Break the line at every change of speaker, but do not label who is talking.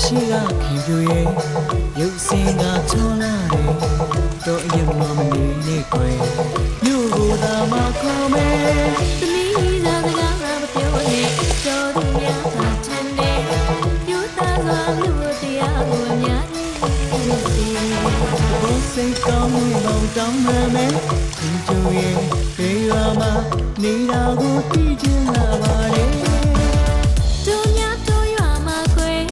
ရှိကခင်ပြရဲ့ရုပ်စင်ကချောလာတယ်တော့အရင်မမနေနဲ့ခွဲမြို့ကိုသာမခေါ်မယ်သမီးသာစကားမပြောနဲ့ကြော်သူများသာချင်တယ်ပြူသားစွာလူတရားကိုအများကြီးလုပ်တယ်ဘုစိတ်ကောင်းဝင်ပေါင်းတောင်းမှမယ်ခင်ပြရဲ့ဘေးရွာမှာနေတာကိုသိချင်လာပါလေ